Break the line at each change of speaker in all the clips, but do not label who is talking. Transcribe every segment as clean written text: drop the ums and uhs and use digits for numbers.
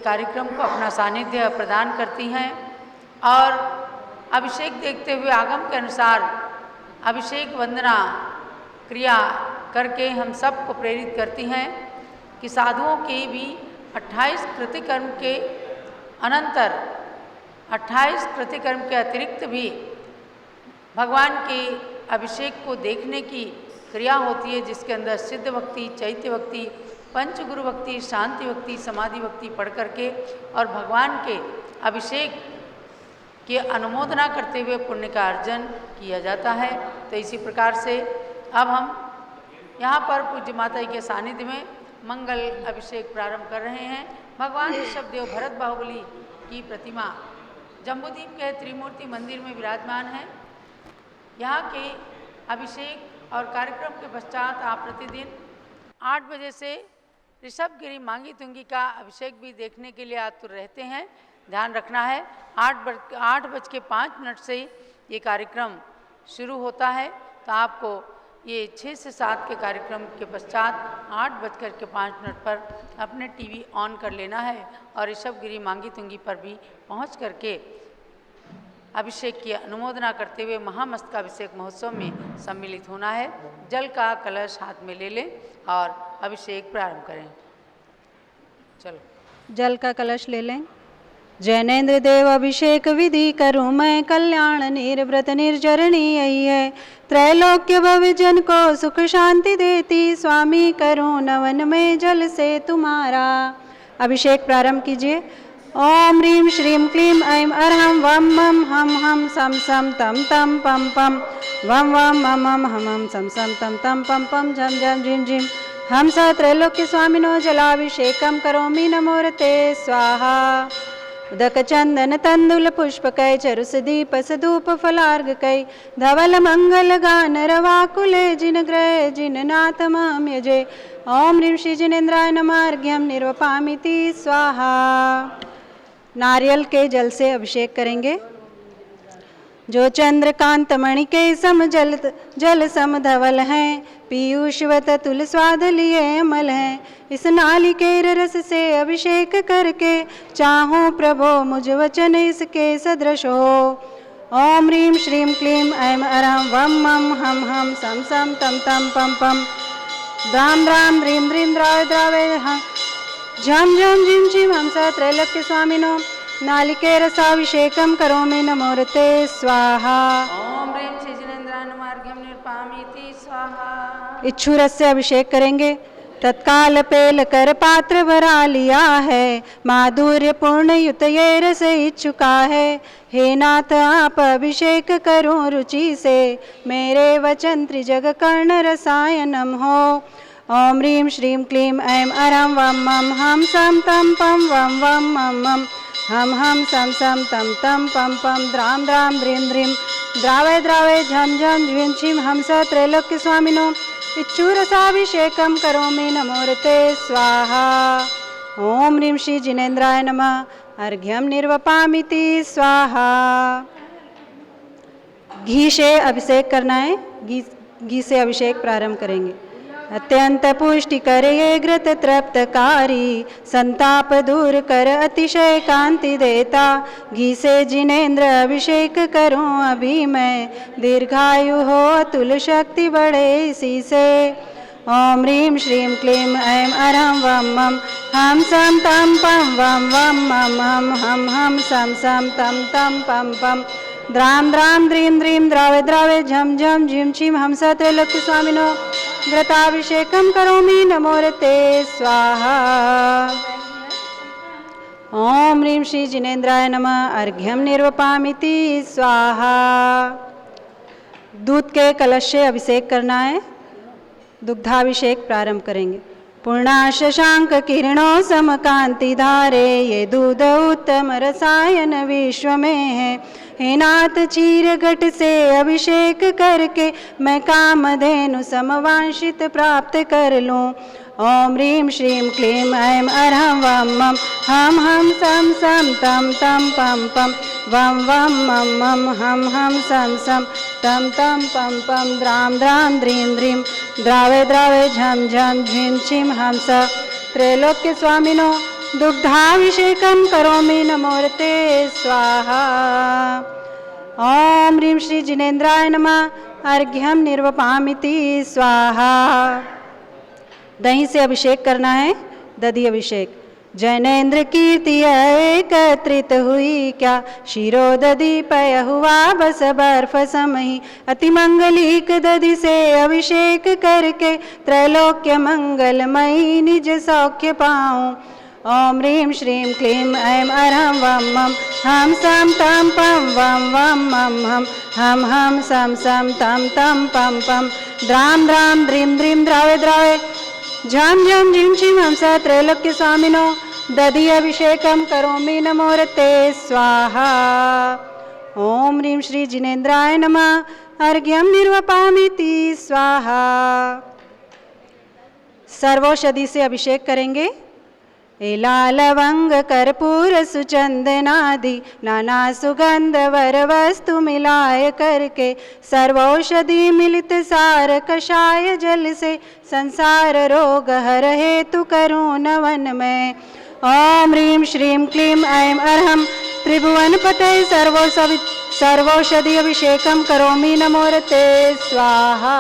कार्यक्रम को अपना सानिध्य प्रदान करती हैं और अभिषेक देखते हुए आगम के अनुसार अभिषेक वंदना क्रिया करके हम सबको प्रेरित करती हैं कि साधुओं के भी 28 कृतिकर्म के अनंतर 28 कृतिकर्म के अतिरिक्त भी भगवान के अभिषेक को देखने की क्रिया होती है, जिसके अंदर सिद्ध भक्ति, चैत्य भक्ति, पंचगुरु भक्ति, शांति भक्ति, समाधि भक्ति पढ़ करके और भगवान के अभिषेक की अनुमोदना करते हुए पुण्य का अर्जन किया जाता है। तो इसी प्रकार से अब हम यहाँ पर पूज्य माता जी के सानिध्य में मंगल अभिषेक प्रारंभ कर रहे हैं। भगवान ऋषभदेव भरत बाहुबली की प्रतिमा जम्बूद्वीप के त्रिमूर्ति मंदिर में विराजमान है। यहाँ के अभिषेक और कार्यक्रम के पश्चात आप प्रतिदिन 8 बजे से ऋषभगिरी मांगी तुंगी का अभिषेक भी देखने के लिए आतुर रहते हैं। ध्यान रखना है 8:05 से ये कार्यक्रम शुरू होता है, तो आपको ये 6 से 7 के कार्यक्रम के पश्चात 8:05 पर अपने टीवी ऑन कर लेना है और ऋषभगिरी मांगी तुंगी पर भी पहुंच करके अभिषेक की अनुमोदना करते हुए महामस्तकाभिषेक महोत्सव में सम्मिलित होना है। जल का कलश हाथ में ले लें और अभिषेक प्रारंभ करें। चलो
जल का कलश ले लें। जैनेन्द्र देव अभिषेक विधि करूँ मैं, कल्याण निर्व्रत निर्जरणी यही है। त्रैलोक्य भव जन को सुख शांति देती, स्वामी करूँ नवन में जल से तुम्हारा। अभिषेक प्रारंभ कीजिए। ओम ह्रीं श्रीं क्लीं ऐं अरहं वम मम हम हम सम सम तम तम पम पम वम वम मम मम हम हम सम सम तम तम पम पम झम झम झिम झिम हम स त्रैलोक्य स्वामिनो जलाभिषेकं करोमि नमोरते स्वाहा। उदक चंदन तंदुल पुष्पकै चरुस दीपस धूप फलार्घकै धवल मंगल गान रवाकुले जिन ग्रहे जिन नाथ माम यजे। ओम ह्रीं श्री जिनेन्द्राय नमः। अर्घ्यं निर्वपामिति स्वाहा। नारियल के जल से अभिषेक करेंगे। जो चंद्रकांत मणि के सम जल सम धवल हैं, पीयूषवत तुल स्वाद लिए अमल हैं। इस नालिकेर रस से अभिषेक करके, चाहूँ प्रभो मुझ वचन इसके सदृश हो। ओम ह्रीं श्रीं क्लीं ऐं अरहं वम मम हम हम सम सम तम तम पम पम द्राम द्राम ह्रीं ह्रीं द्राव द्रावे झम झम झिम झिम हम स त्रैलोक्य स्वामिनो नालिकेरसाभिषेकं करोमि नमोरते स्वाहा।
ओम ह्रीं श्री जिनेन्द्राय नमः। अर्घ्यं निर्वपामिति स्वाहा।
इच्छुरस से अभिषेक करेंगे। तत्काल पेल कर पात्र भरा लिया है, माधुर्य पूर्ण युत ये रस इच्छुका है। हे नाथ आप अभिषेक करूं रुचि से, मेरे वचन त्रिजग कर्ण रसायनम हो। ओम ह्रीं श्रीं क्लीं ऐं अरहं वम मम हम सम तम पम वम वम मम मम हम हम सम सम तम तम पम पम द्राम द्राम ह्रीं ह्रीं द्रावे द्रावे झम झम झिम झिम हम स त्रैलोक्य स्वामिनो इच्छुरसाभिषेकं करोमि नमोरते स्वाहा। ओम ह्रीं श्री जिनेन्द्राय नमः। अर्घ्यं निर्वपामिति स्वाहा। घी से अभिषेक करना है। घी से अभिषेक प्रारंभ करेंगे। अत्यंत पुष्टि कर ये घृत तृप्तकारी, संताप दूर कर अतिशय कांति देता। घी से जिनेन्द्र अभिषेक करूं अभी मैं, दीर्घायु हो अतुल शक्ति बढ़े इसी से। ओम ह्रीं श्रीं क्लीं ऐं अरहं वम मम हम सम तम पम वम वम मम हम हम सम सम तम तम पम पम द्राम द्राम ह्रीं ह्रीं द्रावे द्रावे झम झम झिम झिम हम स त्रैलोक्य स्वामिनो घृताभिषेकं करोमि नमोरते स्वाहा। ओम ह्रीं श्री जिनेन्द्राय नमः। अर्घ्यं निर्वपामिति स्वाहा। दूध के कलश से अभिषेक करना है। दुग्धाभिषेक प्रारंभ करेंगे। पूर्णा शशांक किरणों समकांति धारे, ये दूध उत्तम रसायन विश्व में है। हे नाथ चीर घट से अभिषेक करके, मैं कामधेनु समवांशित प्राप्त कर लूँ। ओम ह्रीं श्रीं क्लीं ऐं अरहं वम मम हम सम सम तम तम पम पम वम वम मम मम हम सम सम तम तम पम पम द्राम द्राम ह्रीं ह्रीं द्रावे द्रावे झम झम झिम झिम हम स त्रैलोक्य स्वामिनो दुग्धाभिषेकं करोमि नमोऽर्ते स्वाहा। ओम ह्रीं श्री जिनेन्द्राय नमः। अर्घ्यम निर्वपामिति स्वाहा। दही से अभिषेक करना है, दधि अभिषेक। जैनेन्द्र कीर्ति एकत्रित हुई क्या, शिरो दधि पय हुआ बस बर्फ समही। अति मंगलिक दधि से अभिषेक करके, त्रैलोक्य मंगलमयी निज सौख्य पाऊं। ओम ह्रीं श्रीं क्लीं ऐं अरहं वं मं हम सम तम पम वम वम मम हम हम सम सम तम तम पम पम। द्राम द्राम द्रीं द्रीं द्रावे द्रावे झम झम झिम झिम हम स त्रैलोक्य स्वामिनो। दधि अभिषेकम करोमि नमोऽर्ते स्वाहा। ओम ह्रीं श्री जिनेन्द्राय नमः। अर्घ्यम निर्वपामिति स्वाहा। सर्वौषधि से अभिषेक करेंगे। एला लवंग कर्पूर सुचंदनादि नाना सुगंध वर वस्तु मिलाय करके, सर्वौषधि मिलित सार कषाय जल से, संसार रोग हर हेतु करूं नवन में। ओम ह्रीं श्रीं क्लीं ऐं अरहं त्रिभुवन पते सर्वौषधि अभिषेकम करोमि नमोऽर्ते स्वाहा।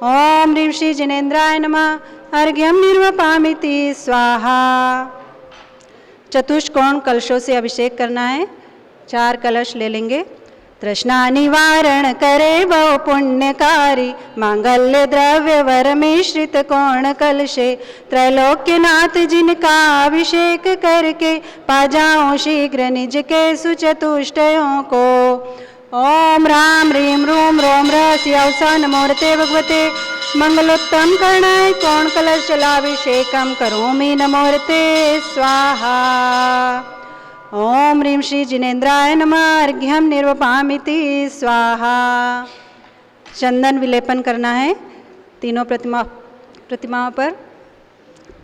ओम ह्रीं श्री जिनेन्द्राय नमः। अर्घ्यम निर्वपामिति स्वाहा। चतुष्कोण कलशों से अभिषेक करना है। 4 कलश ले लेंगे। तृष्णा निवारण करे बहु पुण्यकारी, मांगल्य द्रव्य वर मिश्रित कोण कलशे, त्रैलोक्यनाथ जिनका अभिषेक करके, पा जाऊं शीघ्र निज के सुचतुष्टयों को। ओम राम ह्रीं रूम रोम रहस्यौसा नमोऽर्ते भगवते मंगलोत्तम कर्णाय कोण कलश जलाभिषेकम करोमि नमोऽर्ते स्वाहा। ओम ह्रीं श्री जिनेन्द्राय नमः। अर्घ्यम निर्वपामिति स्वाहा। चंदन विलेपन करना है तीनों प्रतिमाओं पर।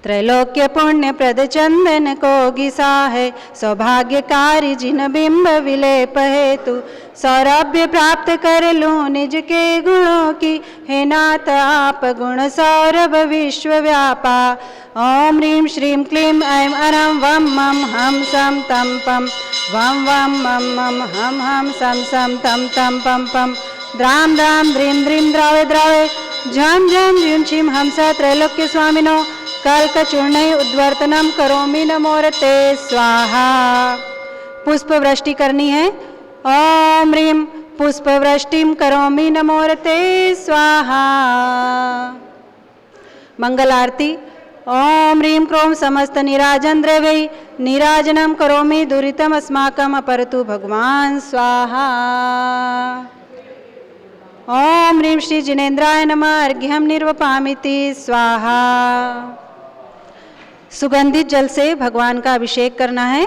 त्रैलोक्य पुण्य प्रद चंदन को घिसा है, सौभाग्यकारी जिन बिंब विलेप हेतु, सौरभ्य प्राप्त कर लूं निज के गुणों की, हे नाथ आप गुण सौरभ विश्व व्यापा। ओम ह्रीं श्रीं क्लीं ऐं अरहं वं मं हम सम तम पम वम वम मम मम हम सम सम तम तम पम पम। द्राम द्राम द्रीं द्रीं द्रावे द्रावे झम झम झिम झिम हम स त्रैलोक्य स्वामिनो। कल्कचूर्णै उद्वर्तनम करोमि नमोऽर्ते स्वाहा। पुष्प वृष्टि करनी है। ओम ह्रीं पुष्प वृष्टिम करोमि नमोऽर्ते स्वाहा। मंगल आरती। ओम ह्रीं क्रोम समस्त निराजन द्रव्यै निराजनम करोमि दुरितम अस्माकम अपरतु भगवान स्वाहा। ओम ह्रीं श्री जिनेन्द्राय नमः। अर्घ्यम निर्वपामिति स्वाहा। सुगंधित जल से भगवान का अभिषेक करना है।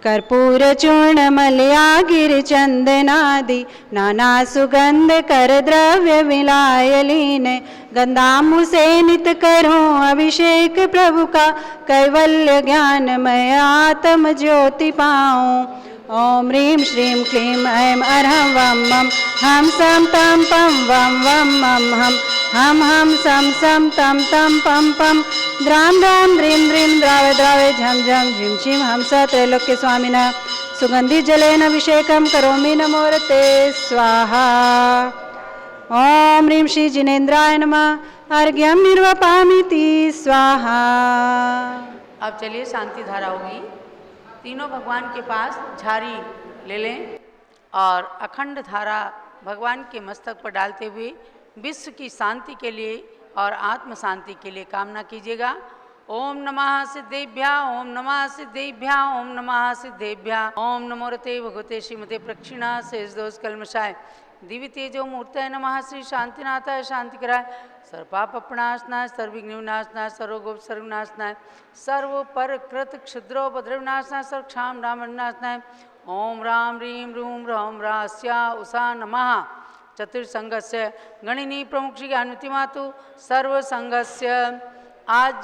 कर्पूर चूर्ण मलया गिर चंदनादि नाना सुगंध कर द्रव्य मिलाय लीन, गंधामु से नित करूं अभिषेक प्रभु का, कैवल्य ज्ञानमय आत्म ज्योति पाऊं। ओम ह्रीं श्रीं क्लीं ऐं अरहं वं मं हम सम तम पम वम वम मम हम सम सम तम तम पम पम। द्राम द्राम द्रीं द्रीं द्रावे द्रावे झम झम झिम झिम हम स त्रैलोक्य स्वामिनः। सुगंधित जलेन अभिषेकम करोमि नमोऽर्ते स्वाहा। ओम ह्रीं श्री जिनेन्द्राय नमः। अर्घ्यम निर्वपामिति स्वाहा।
अब चलिए शांति धारा होगी। तीनों भगवान के पास झारी ले लें और अखंड धारा भगवान के मस्तक पर डालते हुए विश्व की शांति के लिए और आत्म शांति के लिए कामना कीजिएगा। ओम नमः सिद्धेभ्या ओम नमः सिद्धेभ्या ओम नमः सिद्धेभ्या। ओम नमोऽर्ते भगवते श्रीमते प्रक्षिणा शेष दोष कल्मषाय दिव्य तेजो मूर्तये नमः। श्री शांतिनाथाय शांतिकराय सर्वपापप्रणाशनाय सर्वविघ्नविनाशनाय सर्वगोप सर्वनाशनाय सर्वपर कृत क्षुद्रोपद्रवनाशनाय सर्वक्षाम रामनाशनाय। ओम राम ह्रीं रूम रौम रास्या उषा नमः। चतुर्संगस्य गणिनी प्रमुख श्री अनुतिमातु सर्वसंगस्य। आज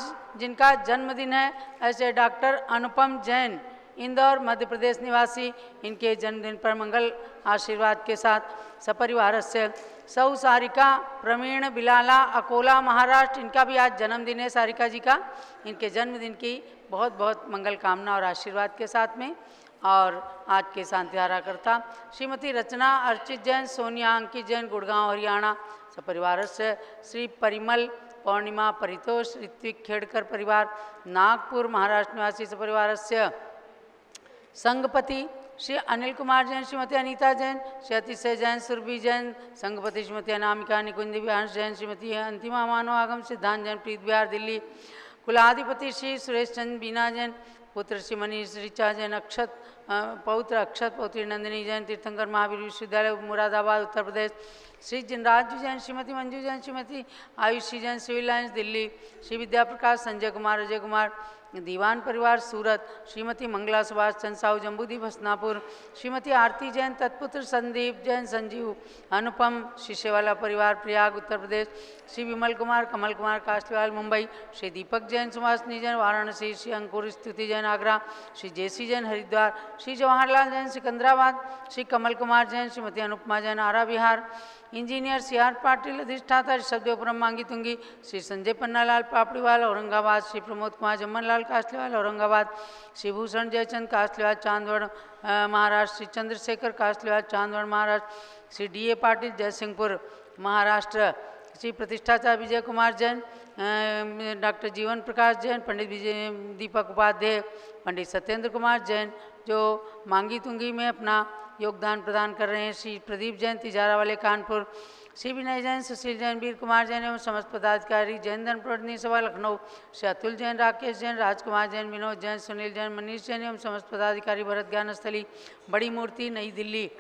जिनका जन्मदिन है ऐसे डॉक्टर अनुपम जैन इंदौर मध्य प्रदेश निवासी, इनके जन्मदिन पर मंगल आशीर्वाद के साथ सपरिवारस्य सौ सारिका प्रवीण बिलाला अकोला महाराष्ट्र, इनका भी आज जन्मदिन है सारिका जी का। इनके जन्मदिन की बहुत बहुत मंगल कामना और आशीर्वाद के साथ में। और आज के शांतिहारा करता श्रीमती रचना अर्चित जैन, सोनिया अंकित जैन, गुड़गांव हरियाणा सपरिवार से। श्री परिमल पौर्णिमा परितोष ऋत्विक खेड़कर परिवार नागपुर महाराष्ट्र निवासी सपरिवार से। संघपति श्री अनिल कुमार जैन, श्रीमती अनीता जैन, श्री अतिशय जैन, सुरभि जैन। संघपति श्रीमती अनामिका निकुंज विहार जैन, श्रीमती अंतिमा मानव आगम सिद्धांत जैन, प्रीत बिहार दिल्ली। कुलाधिपति श्री सुरेश चंद्र बीना जैन, पुत्र श्री मनीष ऋचा जैन, अक्षत पौत्र अक्षत, पौत्री नंदिनी जैन, तीर्थंकर महावीर विश्वविद्यालय मुरादाबाद उत्तर प्रदेश। Shri Jinraj Jain, Shrimati Manju Jain, Shrimati Aayushi Jain, civil lines Delhi. श्री विद्या प्रकाश, संजय कुमार, अजय कुमार दीवान परिवार सूरत। श्रीमती मंगला सुभाष चंद साहू जम्बूदीप हसनापुर। श्रीमती आरती जैन, तत्पुत्र संदीप जैन, संजीव अनुपम शिष्यवाला परिवार प्रयाग उत्तर Pradesh. Shri Vimal Kumar, Kamal Kumar कास्टवाल Mumbai. Shri Deepak Jain, Subhashini Jain Varanasi. Shri Ankur Stuti Jain Agra. Shri J C Jain Haridwar. Shri Jawaharlal Jain Secunderabad. Shri Kamal Kumar Jain, Shrimati Anupama Jain Arrah Bihar. Engineer C R Patil अधिष्ठाता शब्दोपुरम मांगी तुंगी। श्री संजय पन्नालाल पापड़ीवाल औरंगाबाद। श्री प्रमोद कुमार जम्मनलाल कास्टवाल औरंगाबाद। श्री भूषण जयचंद कास्टवाल चांदवड़ महाराष्ट्र। श्री चंद्रशेखर कास्टवाल चांदवड़ महाराष्ट्र। Shri D A Patil Jaysingpur Maharashtra. श्री प्रतिष्ठाचार्य विजय कुमार जैन, डॉक्टर जीवन प्रकाश जैन, पंडित विजय दीपक उपाध्याय, पंडित सत्येंद्र कुमार जैन जो मांगी तुंगी में अपना योगदान प्रदान कर रहे हैं। श्री प्रदीप जैन तिजारा वाले कानपुर। श्री विनय जैन, सुशील जैन, वीर कुमार जैन एवं समस्त पदाधिकारी जैन धन प्रवर्तनी सभा लखनऊ। श्री अतुल जैन, राकेश जैन, राजकुमार जैन, विनोद जैन, सुनील जैन, मनीष जैन एवं समस्त पदाधिकारी भरत ज्ञान स्थली बड़ी मूर्ति नई दिल्ली।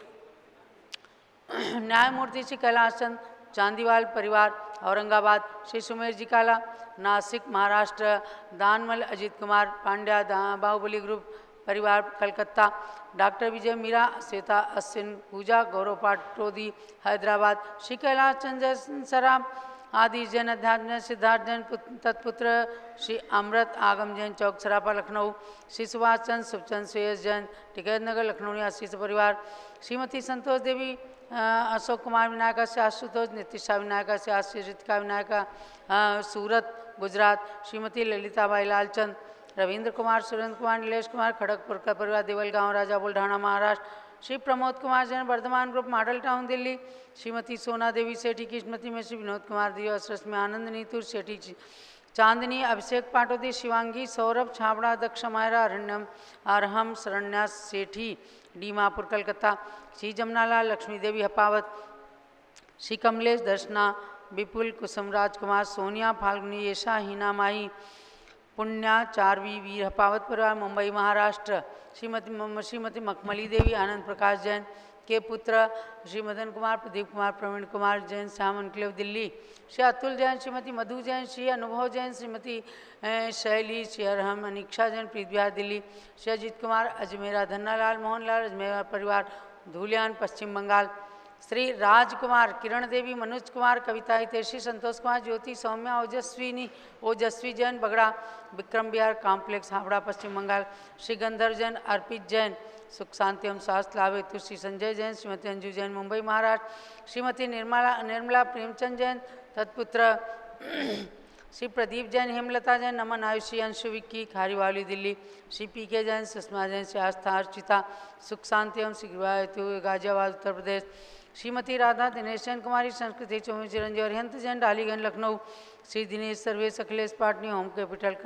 न्यायमूर्ति श्री कैलाश चंद चांदीवाल परिवार औरंगाबाद। श्री सुमेर जी काला नासिक महाराष्ट्र। दानमल अजित कुमार पांड्या बाहुबली ग्रुप परिवार कलकत्ता। डॉक्टर विजय मीरा, श्वेता अश्विन पूजा, गौरव पाटोदी हैदराबाद। श्री कैलाश चंद्र सराम आदि जैन, अध्यात्म जैन, सिद्धार्थ जैन तत्पुत्र श्री अमृत आगम जैन चौक सरापा लखनऊ। श्री सुभाष चंद सुखचंद सुयस जैन टिकैत नगर लखनऊ निवासी परिवार। श्रीमती संतोष देवी, अशोक कुमार विनायका से आशुतोष, नितिशा विनायका से आश्री, रितिका विनायका सूरत गुजरात। श्रीमती ललिताबाई लालचंद, रविंद्र कुमार, सुरेंद्र कुमार, नीलेश कुमार खड़गपुर का परिवार Deulgaon Raja Buldhana Maharashtra. Shri Pramod Kumar Jain Vardhaman group model town Delhi. Shrimati Sona Devi सेठी की स्मृति में श्री विनोद कुमार दिवस रश्मि आनंद नीतूर सेठी चांदनी अभिषेक पाटोदी शिवांगी सौरभ छाबड़ा दक्ष मायरा अरण्यम अरहम शरण्यास सेठी डीमापुर कलकत्ता। श्री जमनालाल लक्ष्मी देवी हपावत। श्री कमलेश दर्शना विपुल कुसुम राजकुमार सोनिया फाल्गुनी येशा हीना माई पुण्या चारवी वीर हपावत परिवार मुंबई महाराष्ट्र। श्रीमती मखमली देवी आनंद प्रकाश जैन के पुत्र श्री मदन कुमार, प्रदीप कुमार, प्रवीण कुमार जैन श्याम एनक्लेव दिल्ली। श्री अतुल जैन, श्रीमती मधु जैन, श्री अनुभव जैन, श्रीमती शैली, श्री अरहम अनिक्षा जैन प्रीत बिहार दिल्ली। श्री अजित कुमार अजमेरा, धन्नालाल मोहनलाल अजमेरा परिवार धूलियान पश्चिम बंगाल। श्री राजकुमार, किरण देवी, मनोज कुमार, कविता हितैषी, संतोष कुमार, ज्योति, सौम्या, ओजस्वी जैन बगड़ा विक्रम विहार कॉम्प्लेक्स हावड़ा पश्चिम बंगाल। श्री गंधर्व जैन, अर्पित जैन सुख शांति एवं स्वास्थ्य लाभ हेतु। श्री संजय जैन, श्रीमती अंजू जैन मुंबई महाराष्ट्र। श्रीमती निर्मला प्रेमचंद जैन तत्पुत्र श्री प्रदीप जैन, हेमलता जैन, नमन आयुषी, अंशु विक्की खारीवाली दिल्ली। श्री पी के जैन, सुषमा जैन, श्री आस्था अर्चिता सुख शांति एवं शीघ्र हेतु गाजियाबाद उत्तर प्रदेश। श्रीमती राधा दिनेश जैन कुमारी संस्कृति चौमी चिरंजीव अरिहंत जैन डालीगंज लखनऊ। श्री दिनेश सर्वेश अखिलेश पाटनी होम कैपिटल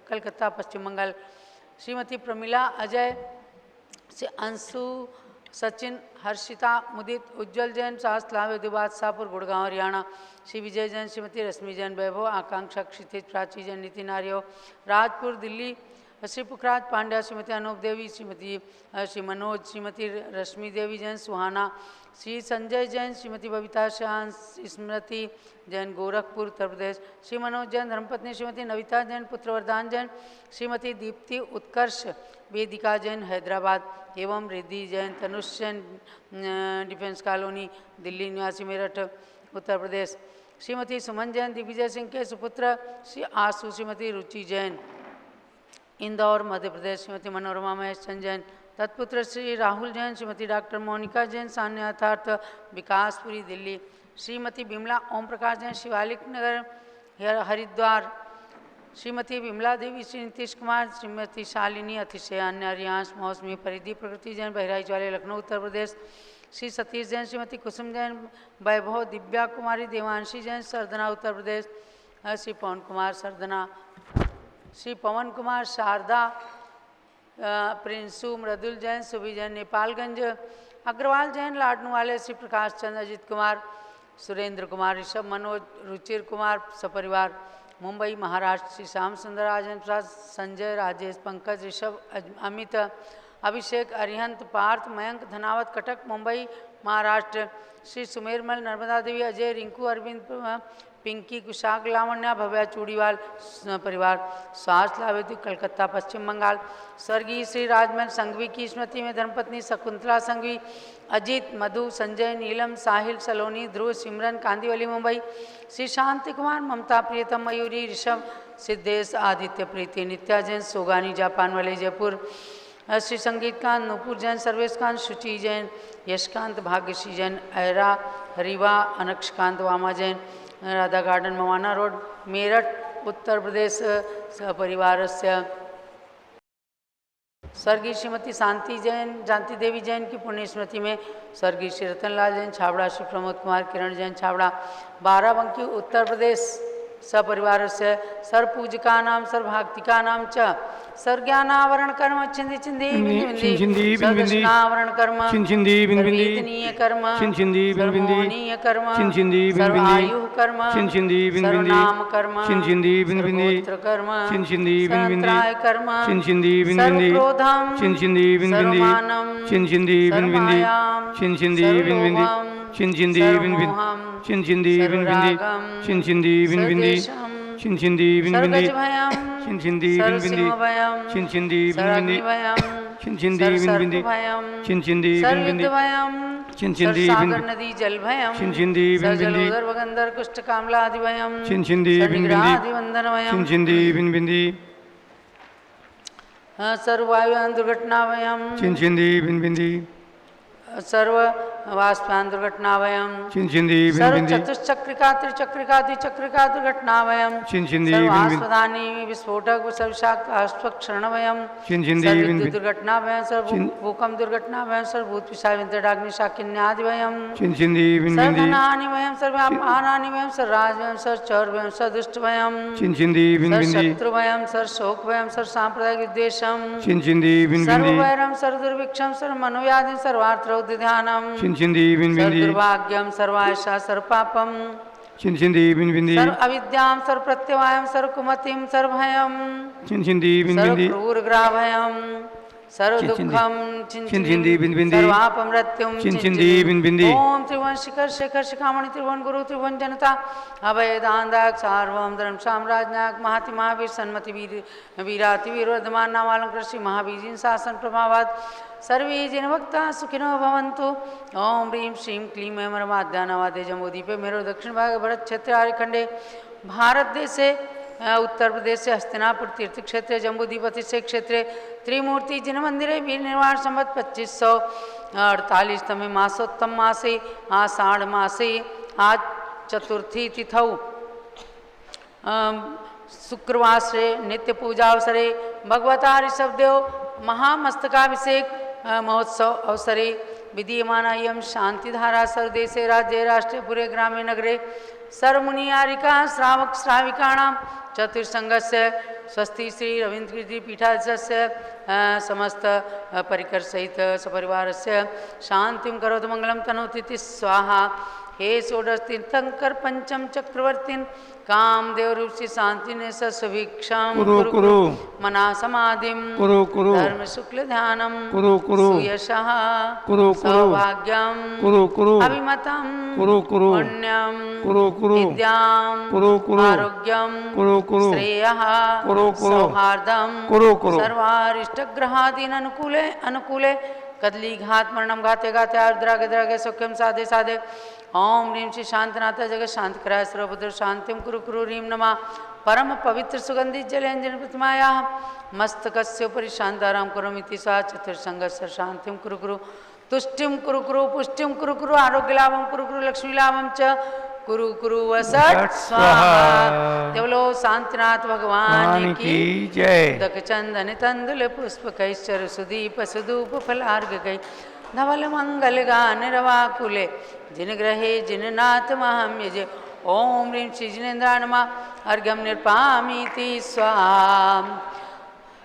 कलकत्ता पश्चिम बंगाल। श्रीमती प्रमिला अजय, श्री अंशु सचिन, हर्षिता मुदित, उज्जवल जैन शास्त्र लाभ यदुबाद शाहपुर गुड़गांव हरियाणा। श्री विजय जैन, श्रीमती रश्मि जैन वैभव, आकांक्षा क्षितिज, प्राची जैन, नितिन आर्य राजपुर दिल्ली। श्री पुखराज पांड्या, श्रीमती अनूप देवी, श्री मनोज, श्रीमती रश्मि देवी जैन सुहाना। श्री संजय जैन, श्रीमती बबीता शाह, स्मृति जैन गोरखपुर उत्तर प्रदेश। श्री मनोज जैन धर्मपत्नी, श्रीमती नविता जैन, पुत्र वरदान जैन, श्रीमती दीप्ति उत्कर्ष वेदिका जैन हैदराबाद एवं रिद्धि जैन तनुष जैन डिफेंस कॉलोनी दिल्ली निवासी मेरठ उत्तर प्रदेश। श्रीमती सुमन जैन, दिग्विजय सिंह के सुपुत्र श्री आशु, श्रीमती रुचि जैन इंदौर मध्य प्रदेश। श्रीमती मनोरमा महेश चंद जैन तत्पुत्र श्री राहुल जैन, श्रीमती डॉक्टर मोनिका जैन सान्य यथार्थ विकासपुरी दिल्ली। श्रीमती बिमला ओम प्रकाश जैन शिवालिक नगर हरिद्वार, श्रीमती विमला देवी, श्री नीतीश कुमार, श्रीमती शालिनी अतिशय अन्य हरियांश मौसमी परिधि प्रकृति जैन बहराइच वाले लखनऊ उत्तर प्रदेश, श्री सतीश जैन, श्रीमती कुसुम जैन, वैभव दिव्या कुमारी, देवांशी जैन सरदना उत्तर प्रदेश, श्री पवन कुमार सरदना, श्री पवन कुमार शारदा, प्रिंसू मृदुल जैन, सुबी जैन नेपालगंज, अग्रवाल जैन लाडनू वाले, श्री प्रकाश चंद्र, अजित कुमार, सुरेंद्र कुमार, ऋषभ मनोज, रुचिर कुमार सपरिवार मुंबई महाराष्ट्र, श्री श्याम सुंदर, राजेंद्र प्रसाद, संजय, राजेश, पंकज, ऋषभ, अमित, अभिषेक, अरिहंत, पार्थ, मयंक, धनावत, कटक मुंबई महाराष्ट्र, श्री सुमेरमल, नर्मदा देवी, अजय, रिंकू, अरविंद, पिंकी, कुशाग, लावण्या, भव्या चूड़ीवाल परिवार, स्वास्थ्य लावेदी कलकत्ता पश्चिम बंगाल, स्वर्गीय श्री राजमहल संघवी की स्मृति में धर्मपत्नी शकुंतला संघवी, अजीत, मधु, संजय, नीलम, साहिल, सलोनी, ध्रुव, सिमरन, कांदीवली मुंबई, श्री शांति कुमार, ममता, प्रियतम, मयूरी, ऋषभ, सिद्धेश, आदित्य, प्रीति, नित्या जैन, सोगानी जापान वाले जयपुर, श्री संगीतकांत, नूपुर जैन, सर्वेशकांत, शुचि जैन, यशकांत, भाग्यश्री जैन, ऐरा, हरीवा, अनक्षकांत, वामा जैन, राधा गार्डन मवाना रोड मेरठ उत्तर प्रदेश सपरिवारस्य, स्वर्गीय श्रीमती शांति जैन, शांति देवी जैन की पुण्य स्मृति में स्वर्गीय श्री रतनलाल जैन छाबड़ा, श्री प्रमोद कुमार, किरण जैन छाबड़ा, बाराबंकी उत्तर प्रदेश सपरिवारस्य, सर्वपूजिका नाम सर्वभक्तिका नाम च सर्वज्ञानावरण कर्म छिंदी छिंदी बिंदी सर्वदर्शनावरण कर्म
छिंदी बिंदी
कर्म
छिंदी बिंदी
सर्वमोहनीय कर्म
छिंदी बिंदी
सर्वायु कर्म
छिंदी बिंदी
सर्वनाम कर्म
छिंदी बिंदी
सर्वगोत्र कर्म
छिंदी बिंदी
सर्वत्राय कर्म
छिंदी बिंदी
सर्वक्रोधम
छिंदी बिंदी
सर्वमानम
छिंदी बिंदी
सर्वमायाम
छिंदी बिंदी छिंदी बिंदी छिंदी बिंदी छिंदी बिंदी छिंदी बिंदी
सर्वगजभयम
छिंदी बिंदी
सर्वसिंहभयम
छिंदी बिंदी
सर्वाग्निभयम
छिंदी बिंदी
सर्वसर्पभयम
छिंदी बिंदी
सर्वयुद्धभयम
छिंदी
सागर नदी जलभयम
छिंदी बिंदी
जलोदर वगंधर कुष्ठ कामलादिभयम
छिंदी बिंदी
सर्वनिग्रहादिवंदनभयम
छिंदी बिंदी
सर्ववायुयान दुर्घटनाभयम
छिंदी बिंदी
सर्व वाष्पान दुर्घटनाभयम
छिंदी
सर्व
बिंदी
चतुश्चक्रिका त्रिचक्रिका द्विचक्रिका दुर्घटनाभयम
छिंदी
सर्वास्पदानी विस्फोटक सर्वशाक्षरणभयम
छिंदी
सर्वविद्युत दुर्घटनाभयम सर्वभूकंप दुर्घटनाभयम सर्वभूत पिशाचिन्ताग्नि शाकिन्यादिभयम
छिंदी बिंदी
सर्वधनानिभयम सर्वव्यापारानिभयम सर्वराजभयम सर्वचौरभयम सर्वदुष्टभयम
छिंदी बिंदी
सर्वशत्रुभयम सर्वशोकभयम सर्वसांप्रदायिक विद्वेषम
छिंदी बिंदी
सर्ववैरम सर्वदुर्भिक्षम सर्वमनोव्याधि सर्वार्थरौद्रध्यानम
छिंदी बिंदी
सर्वदुर्भाग्यम सर्वाशा सर्वपापम
छिंदी बिंदी
सर्व अविद्याम सर्व प्रत्यवायम सर्व कुमतिम सर्व भयम
छिंदी
सर्व
बिंदी
क्रूर ग्राभयम सर्व दुखम
छिंदी बिंदी
सर्वापमृत्युम
छिंदी बिंदी
ओम त्रिभुवन शिखर शेखर शिखामणि त्रिभुवन गुरु त्रिभुवन जनता अभय दानदाक सार्वभौम धर्म साम्राज्ञाक महाति महावीर सन्मति वीर वीराति वीर वर्धमान नामालंकृत श्री महावीर जिन शासन प्रभावात सर्वे जिन भक्ता सुखिनो भवन्तु। ओम ह्रीं श्रीं क्लीं ऐमरमाद्यानावादे जम्बूद्वीपे मेरो दक्षिण भाग भरत क्षेत्र आर्यखंडे भारत देशे उत्तर प्रदेश से हस्तिनापुर तीर्थ क्षेत्र जम्बूद्वीप अतिशय क्षेत्र त्रिमूर्ति जिन मंदिरे वीर निर्वाण संवत 2548 तमे मासोत्तम मासे आषाढ़ मासे आज चतुर्थी तिथौ शुक्रवार से नित्य पूजा अवसरे भगवता ऋषभदेव महामस्तकाभिषेक महोत्सव अवसरे विधीयमाना इयं शांतिधारा सर्वदेशे राज्ये राष्ट्रे पुरे ग्रामे नगरे सर्वमुनियारिका श्रावक श्राविकाणां चतुर्संघस्य स्वस्ति श्री रवींद्र कीर्ति पीठाध्यक्षस्य समस्त परिकर सहित सपरिवारस्य शांतिं करोतु मंगलं तनोतु स्वाहा। हे षोडश तीर्थंकर पंचम चक्रवर्तीन कामदेव रूप से शांति ने सभिक्षाम कुरु मना समाधिम कुरु धर्म शुक्ल ध्यानम कुरु सुयशः कुरु सौभाग्यम कुरु अभिमतम कुरु पुण्यम कुरु विद्याम कुरु आरोग्यम कुरु श्रेयः कुरु सौहार्दम कुरु सर्वारिष्टग्रहादीन अनुकूले कदली घात मरणम घाते घाते आर्द्रागे द्रागे सौख्यम साधे साधे। ओम ह्रीं श्री शांतनाथ जगत शांत कराय सर्वभद्र शांतिम कुरु कुरु ह्रीं नमः परम पवित्र सुगंधित जलेंजन प्रतिमायाः मस्तकस्य उपरि शांताराम करोमीति सा चतुर्संगस्य शांतिम कुरु कुरु तुष्टिम कुरु कुरु पुष्टिम कुरु कुरु आरोग्य लाभम कुरु कुरु लक्ष्मी लाभम च कुरु कुरु वसट स्वाहा। देवलो शांतिनाथ भगवान की
जय।
दक चंदन तंदुल पुष्प कैश्चर सुदीप सुदूप फलार्घ गई धवल मंगल गान रवाकुले जिन ग्रहे जिन नाथ महम यजे। ओम ह्रीं श्री जिनेन्द्राय नमः अर्घ्यम निर्पामीति स्वाहा।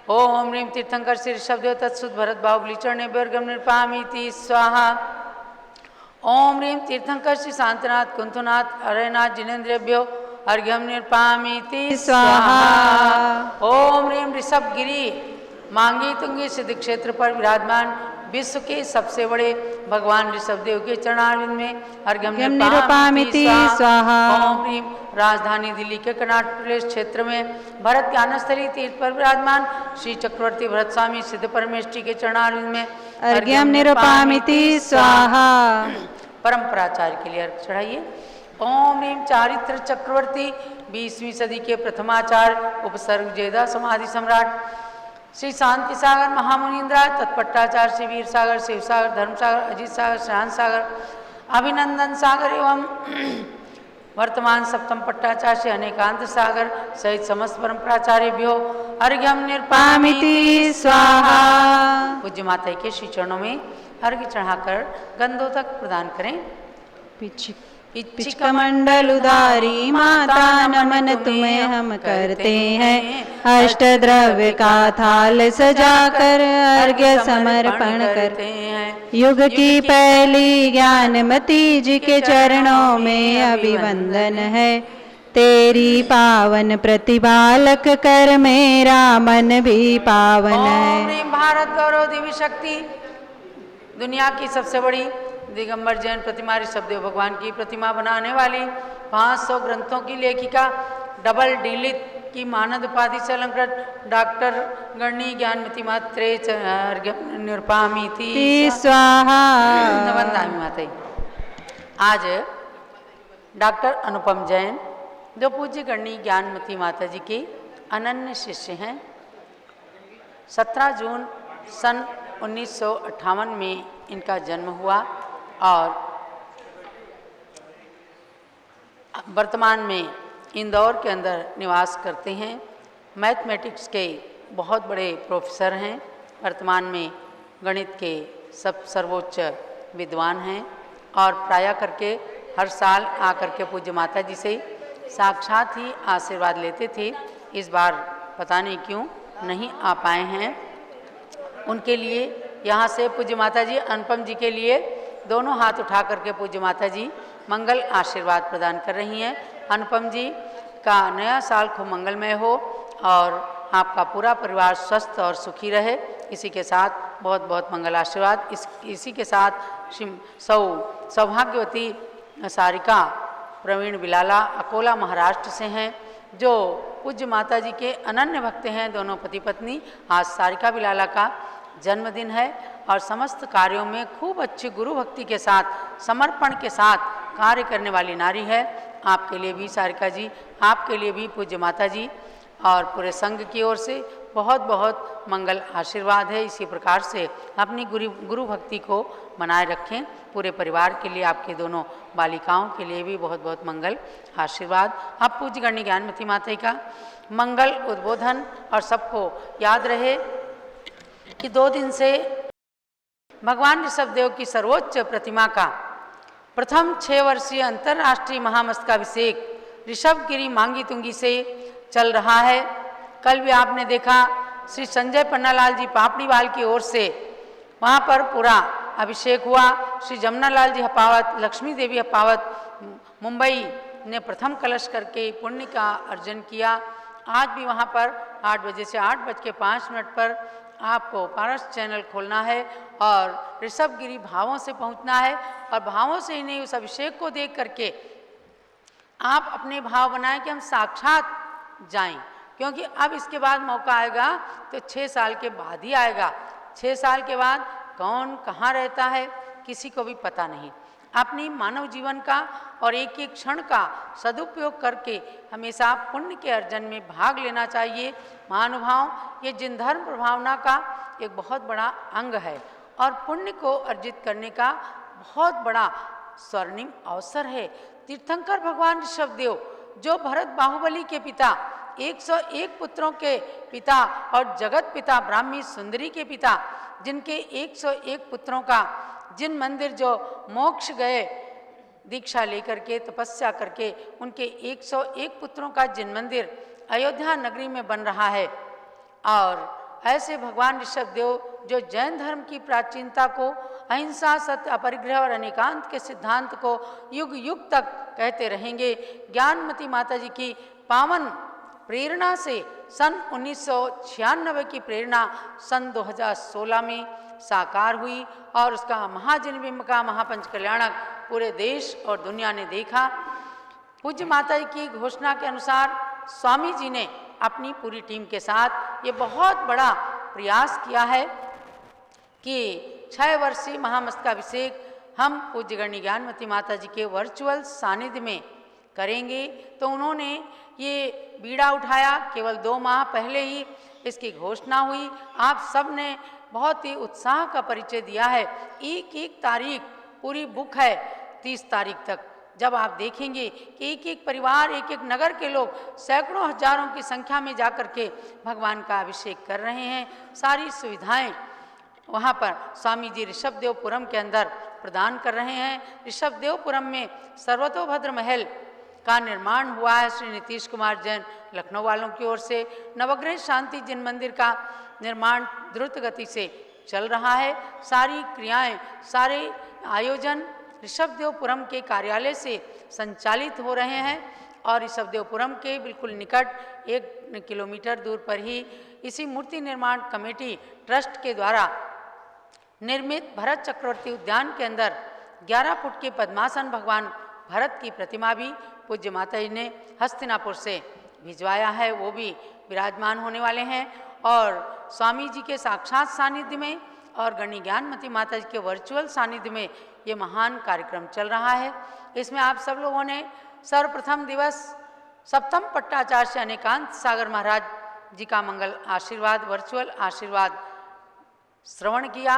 ओम ह्रीं तीर्थंकर श्री ऋषभदेव तत्सुत भरत बाहुबली चरणेभ्यो अर्घ्यम निर्पामीति स्वाहा। ओम ह्रीं तीर्थंकर श्री शांतिनाथ कुंथुनाथ अरयनाथ जिनेन्द्रेभ्यो अर्घ्यम निर्पामीति स्वाहा। ओम ह्रीं ऋषभगिरी मांगी तुंगी सिद्ध क्षेत्र पर विराजमान विश्व के सबसे बड़े भगवान ऋषभदेव के चरणारविंद में अर्घ्यम
निरुपामीति स्वाहा।
ओम ह्रीं राजधानी दिल्ली के कर्नाटक प्रदेश क्षेत्र में भरत ज्ञानस्थली तीर्थ पर विराजमान श्री चक्रवर्ती भरत स्वामी सिद्ध परमेष्ठी के चरणारविंद में
अर्घ्यम निरुपामीति स्वाहा।
परंपराचार्य के लिए अर्घ चढ़ाइए। ओम ह्रीं चारित्र चक्रवर्ती 20वीं सदी के प्रथमाचार्य उपसर्ग जेदा समाधि सम्राट श्री शांति सागर महामुनीन्द्राय तत्पट्टाचार्य श्री वीर सागर शिव सागर धर्म सागर अजीत सागर श्रांत सागर अभिनंदन सागर एवं वर्तमान सप्तम पट्टाचार्य श्री अनेकांत सागर सहित समस्त परंपराचार्यभ्यो अर्घ्यम निर्पामीति स्वाहा। पूज्य माता के श्री चरणों में अर्घ्य चढ़ाकर गंधोदक प्रदान करें।
पिचकमंडल उदारी माता नमन तुम्हें हम करते हैं। अष्ट द्रव्य का थाल सजाकर अर्घ्य समर्पण करते हैं। युग की पहली ज्ञानमती जी के चरणों में अभिवंदन है। तेरी पावन प्रतिपालक कर मेरा मन भी पावन है।
ओम ह्रीं भारत गौरव देवी शक्ति दुनिया की सबसे बड़ी दिगंबर जैन प्रतिमा ऋषभदेव भगवान की प्रतिमा बनाने वाली 500 ग्रंथों की लेखिका डबल डीलित की मानद उपाधि से अलंकृत डॉक्टर गणी ज्ञानमती मात्रे निर्पामीति
स्वाहा।
वंदामी माता। आज डॉक्टर अनुपम जैन जो पूज्य गणी ज्ञानमती माता जी की अनन्य शिष्य हैं, 17 जून सन 1958 में इनका जन्म हुआ और वर्तमान में इंदौर के अंदर निवास करते हैं। मैथमेटिक्स के बहुत बड़े प्रोफेसर हैं। वर्तमान में गणित के सर्वोच्च विद्वान हैं और प्राय करके हर साल आकर के पूज्य माता जी से साक्षात ही आशीर्वाद लेते थे। इस बार पता नहीं क्यों नहीं आ पाए हैं। उनके लिए यहाँ से पूज्य माता जी अनुपम जी के लिए दोनों हाथ उठा करके पूज्य माता जी मंगल आशीर्वाद प्रदान कर रही हैं। अनुपम जी का नया साल खूब मंगलमय हो और आपका पूरा परिवार स्वस्थ और सुखी रहे, इसी के साथ बहुत बहुत मंगल आशीर्वाद। इसी के साथ सौभाग्यवती सारिका प्रवीण बिलाला अकोला महाराष्ट्र से हैं, जो पूज्य माता जी के अनन्य भक्त हैं। दोनों पति पत्नी। आज सारिका बिलाला का जन्मदिन है और समस्त कार्यों में खूब अच्छी गुरु भक्ति के साथ समर्पण के साथ कार्य करने वाली नारी है। आपके लिए भी सारिका जी, आपके लिए भी पूज्य माता जी और पूरे संघ की ओर से बहुत बहुत मंगल आशीर्वाद है। इसी प्रकार से अपनी गुरु भक्ति को बनाए रखें। पूरे परिवार के लिए, आपके दोनों बालिकाओं के लिए भी बहुत बहुत मंगल आशीर्वाद। अब पूज्य गणी ज्ञानमती माता का मंगल उद्बोधन और सबको याद रहे कि 2 दिन से भगवान ऋषभदेव की सर्वोच्च प्रतिमा का प्रथम 6 वर्षीय अंतर्राष्ट्रीय महामस्तकाभिषेक ऋषभगिरी मांगी तुंगी से चल रहा है। कल भी आपने देखा श्री संजय पन्नालाल जी पापड़ीवाल की ओर से वहाँ पर पूरा अभिषेक हुआ। श्री जमुनालाल जी हपावत, लक्ष्मी देवी हपावत मुंबई ने प्रथम कलश करके पुण्य का अर्जन किया। आज भी वहाँ पर 8 बजे से 8:05 पर आपको पारस चैनल खोलना है और ऋषभगिरी भावों से पहुंचना है और भावों से ही नहीं, उस अभिषेक को देख करके आप अपने भाव बनाएं कि हम साक्षात जाएं, क्योंकि अब इसके बाद मौका आएगा तो 6 साल के बाद ही आएगा। 6 साल के बाद कौन कहाँ रहता है किसी को भी पता नहीं। अपनी मानव जीवन का और एक एक क्षण का सदुपयोग करके हमेशा पुण्य के अर्जन में भाग लेना चाहिए। महानुभाव, ये जिन धर्म प्रभावना का एक बहुत बड़ा अंग है और पुण्य को अर्जित करने का बहुत बड़ा स्वर्णिम अवसर है। तीर्थंकर भगवान ऋषभदेव जो भरत बाहुबली के पिता, 101 पुत्रों के पिता और जगत पिता ब्राह्मी सुंदरी के पिता, जिनके 101 पुत्रों का जिन मंदिर जो मोक्ष गए दीक्षा लेकर के तपस्या करके, उनके 101 पुत्रों का जिन मंदिर अयोध्या नगरी में बन रहा है। और ऐसे भगवान ऋषभदेव जो जैन धर्म की प्राचीनता को, अहिंसा, सत्य, अपरिग्रह और अनेकांत के सिद्धांत को युग युग तक कहते रहेंगे। ज्ञानमती माता जी की पावन प्रेरणा से सन 1996 की प्रेरणा सन 2016 में साकार हुई और उसका महाजनबिंब का महापंच कल्याणक पूरे देश और दुनिया ने देखा। पूज्य माता जी की घोषणा के अनुसार स्वामी जी ने अपनी पूरी टीम के साथ ये बहुत बड़ा प्रयास किया है कि 6 वर्षीय महामस्तकाभिषेक हम पूज्य गणनी ज्ञानमती माता जी के वर्चुअल सानिध्य में करेंगे। तो उन्होंने ये बीड़ा उठाया, केवल 2 माह पहले ही इसकी घोषणा हुई। आप सब ने बहुत ही उत्साह का परिचय दिया है। एक तारीख पूरी बुक है 30 तारीख तक। जब आप देखेंगे कि एक परिवार, एक नगर के लोग सैकड़ों हजारों की संख्या में जाकर के भगवान का अभिषेक कर रहे हैं। सारी सुविधाएं वहाँ पर स्वामी जी ऋषभदेवपुरम के अंदर प्रदान कर रहे हैं। ऋषभदेवपुरम में सर्वतोभद्र महल का निर्माण हुआ है। श्री नीतीश कुमार जैन लखनऊ वालों की ओर से नवग्रह शांति जिन मंदिर का निर्माण द्रुत गति से चल रहा है। सारी क्रियाएं, सारे आयोजन ऋषभदेवपुरम के कार्यालय से संचालित हो रहे हैं और ऋषभदेवपुरम के बिल्कुल निकट 1 किलोमीटर दूर पर ही इसी मूर्ति निर्माण कमेटी ट्रस्ट के द्वारा निर्मित भरत चक्रवर्ती उद्यान के अंदर 11 फुट के पद्मासन भगवान भरत की प्रतिमा भी पूज्य माता जी ने हस्तिनापुर से भिजवाया है। वो भी विराजमान होने वाले हैं और स्वामी जी के साक्षात सानिध्य में और गणनी ज्ञानमती माता जी के वर्चुअल सानिध्य में ये महान कार्यक्रम चल रहा है। इसमें आप सब लोगों ने सर्वप्रथम दिवस सप्तम पट्टाचार्य से अनेकांत सागर महाराज जी का मंगल आशीर्वाद, वर्चुअल आशीर्वाद श्रवण किया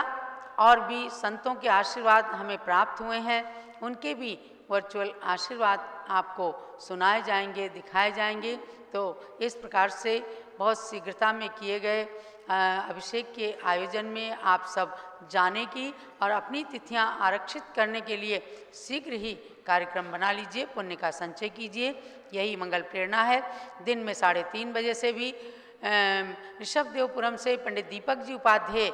और भी संतों के आशीर्वाद हमें प्राप्त हुए हैं। उनके भी वर्चुअल आशीर्वाद आपको सुनाए जाएंगे, दिखाए जाएंगे। तो इस प्रकार से बहुत शीघ्रता में किए गए अभिषेक के आयोजन में आप सब जाने की और अपनी तिथियां आरक्षित करने के लिए शीघ्र ही कार्यक्रम बना लीजिए, पुण्य का संचय कीजिए। यही मंगल प्रेरणा है। दिन में 3:30 बजे से भी ऋषभदेवपुरम से पंडित दीपक जी उपाध्याय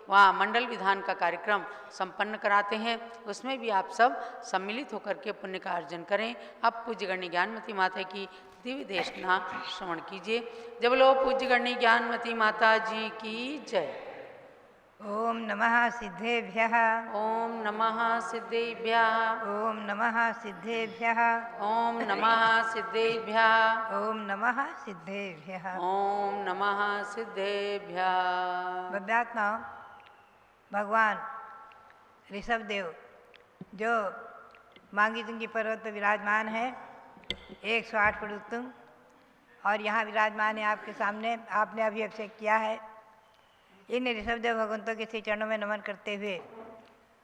वहाँ मंडल विधान का कार्यक्रम संपन्न कराते हैं। उसमें भी आप सब सम्मिलित होकर के पुण्य का अर्जन करें। अब पूज्य गणनी ज्ञानमती माता की दिव्य देशना श्रवण कीजिए। जब लो पूज्य गणनी ज्ञानमती माता जी की जय।
ओम नमः सिद्धेभ्यः।
ओम नमः सिद्धेभ्यः।
ओम नमः सिद्धेभ्यः।
ओम नमः सिद्धेभ्यः।
ओम नमः सिद्धेभ्यः।
ओम नमः सिद्धेभ्यः।
बब्यात्मा भगवान ऋषभदेव जो मांगी तुंगी पर्वत पर विराजमान है, 108 फुट उत्तुंग, और यहाँ विराजमान है आपके सामने। आपने अभी अभिषेक किया है। इन ऋषभदेव भगवंतों के श्री चरणों में नमन करते हुए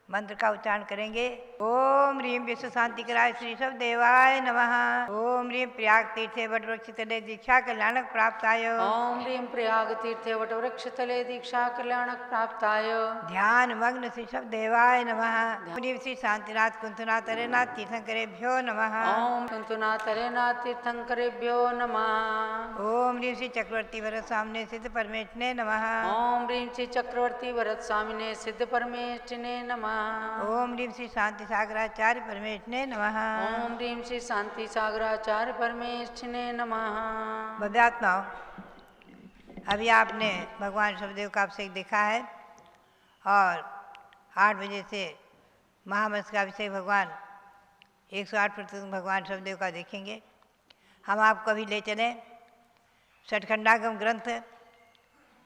मंत्र का उच्चारण करेंगे। ओम ह्रीम विश्व शांति कराय श्री ऋषभदेवाय नमः। ओम ह्रीम प्रयाग तीर्थे वटवृक्ष तले दीक्षा कल्याणक प्राप्ताय।
ओम ह्रीम प्रयाग तीर्थे वटवृक्ष तले दीक्षा कल्याणक प्राप्ताय।
ध्यान मग्न श्री ऋषभदेवाय नमः। ह्रीम श्री शांतिनाथ कुंतुनाथ अरेनाथ तीर्थंकरेभ्यो नमः।
ओम कुंतुनाथ अरेनाथ तीर्थंकरेभ्यो नमः।
ओम ह्रीम श्री चक्रवर्ती वरद स्वामिने सिद्ध परमेष्ठिने नमः।
ओम ह्रीम श्री चक्रवर्ती वरद स्वामिने सिद्ध परमेष्ठिने नमः।
ओम ह्रीम श्री शांति सागराचार्य परमेष्ठिने नमः।
ओम ह्रीम श्री शांति सागराचार्य परमेष्ठिने नमः।
भव्यात्माओं, अभी आपने भगवान ऋषभदेव का अभिषेक देखा है और 8 बजे से महामंस का अभिषेक भगवान 108 फुट भगवान ऋषभदेव का देखेंगे। हम आपको अभी ले चलें षटखंडागम ग्रंथ,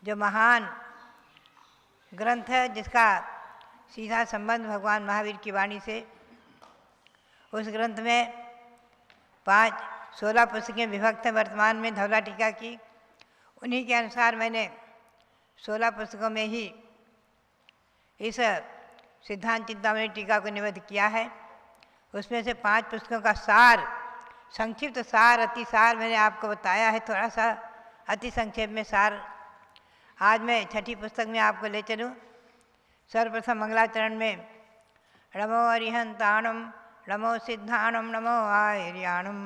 जो महान ग्रंथ है जिसका सीधा संबंध भगवान महावीर की वाणी से। उस ग्रंथ में 16 पुस्तकें विभक्त हैं वर्तमान में धवला टीका की। उन्हीं के अनुसार मैंने 16 पुस्तकों में ही इस सिद्धांत चिंतामणि टीका को निबद्ध किया है। उसमें से 5 पुस्तकों का सार, संक्षिप्त सार, अति सार मैंने आपको बताया है, थोड़ा सा अति संक्षेप में सार। आज मैं 6ठी पुस्तक में आपको ले चलूँ। सर्वप्रथम मंगलाचरण में नमो अरिहंताणम, नमो सिद्धाणम, नमो आर्याणम,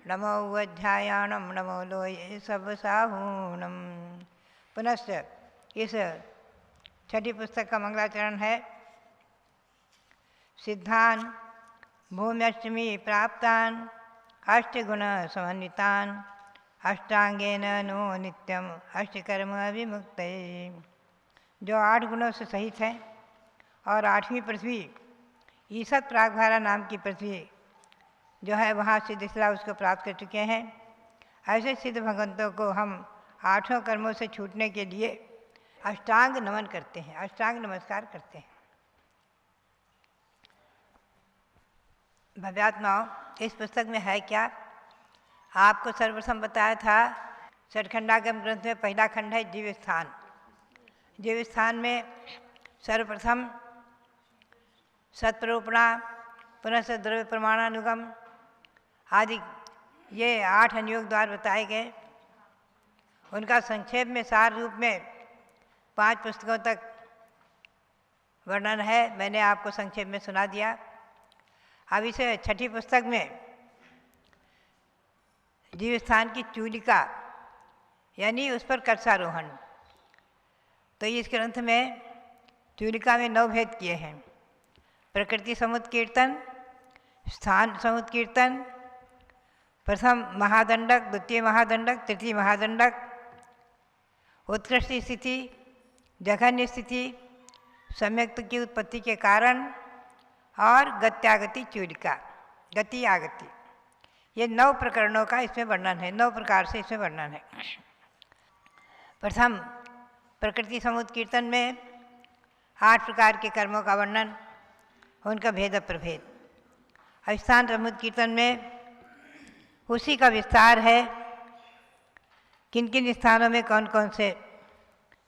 नमो अध्यायाणम, नमो लोये सब साहूणम। पुनश्च इस 6ठी पुस्तक का मंगलाचरण है सिद्धान भूम्यष्टमी प्राप्तान अष्टगुण समन्वितान अष्टांगेन नो नित्यम अष्टकर्म विमुक्त, जो 8 गुणों से सहित है और 8वीं पृथ्वी ईसत प्रागभारा नाम की पृथ्वी जो है वहाँ सिद्धिशिला उसको प्राप्त कर चुके हैं। ऐसे सिद्ध भगवंतों को हम 8 कर्मों से छूटने के लिए अष्टांग नमन करते हैं, अष्टांग नमस्कार करते हैं। भव्यात्माओं, इस पुस्तक में है क्या? आपको सर्वप्रथम बताया था षटखंडागम ग्रंथ में पहला खंड है जीव स्थान। जीव स्थान में सर्वप्रथम सत्प्रूपणा, पुनः से द्रव्य प्रमाणानुगम आदि ये 8 अनुयोग द्वार बताए गए। उनका संक्षेप में सार रूप में 5 पुस्तकों तक वर्णन है, मैंने आपको संक्षेप में सुना दिया। अब इसे 6ठी पुस्तक में जीव स्थान की चूलिका यानी उस पर कलशारोहण, तो इस ग्रंथ में चूलिका में 9 भेद किए हैं। प्रकृति समुद्र कीर्तन, स्थान समुद्र कीर्तन, प्रथम महादंडक, द्वितीय महादंडक, तृतीय महादंडक, उत्कृष्ट स्थिति, जघन्य स्थिति, सम्यक्त की उत्पत्ति के कारण और गत्यागति चूलिका, गति आगति, ये 9 प्रकरणों का इसमें वर्णन है। 9 प्रकार से इसमें वर्णन है। प्रथम प्रकृति समुद्र कीर्तन में 8 प्रकार के कर्मों का वर्णन, उनका भेद प्रभेद। स्थान समुद्र कीर्तन में उसी का विस्तार है, किन किन स्थानों में कौन कौन से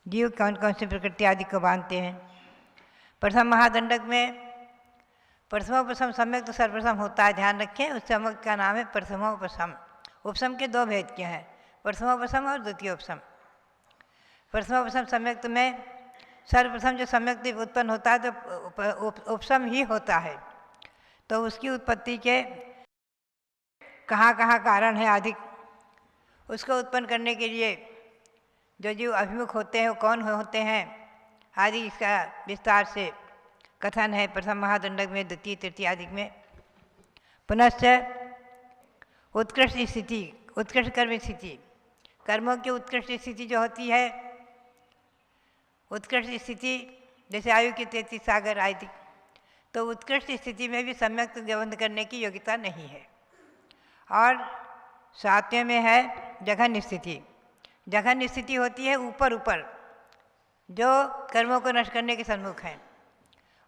जीव कौन कौन से प्रकृति आदि को बांधते हैं। प्रथम महादंडक में प्रथमोपसम सम्यक तो सर्वप्रथम होता है, ध्यान रखें। उस सम्यक का नाम है प्रथमोपसम। उपसम के 2 भेद के हैं, प्रथमोपसम और द्वितीयोपसम। प्रथमोपसम सम्यक्त में सर्वप्रथम जो सम्यक्त उत्पन्न होता है तो उपसम ही होता है, तो उसकी उत्पत्ति के कहाँ कहाँ कारण है अधिक, उसको उत्पन्न करने के लिए जो जीव अभिमुख होते हैं वो कौन होते हैं आदि इसका विस्तार से कथन है प्रथम महादंडक में, द्वितीय तृतीय आदि में। पुनश्च उत्कृष्ट स्थिति, उत्कृष्ट कर्म स्थिति, कर्मों की उत्कृष्ट स्थिति जो होती है, उत्कृष्ट स्थिति जैसे आयु की 33 सागर आदि, तो उत्कृष्ट स्थिति में भी सम्यक प्रबंध करने की योग्यता नहीं है। और 7वें में है जघन्य स्थिति। जघन्य स्थिति होती है ऊपर ऊपर, जो कर्मों को नष्ट करने के सन्मुख है,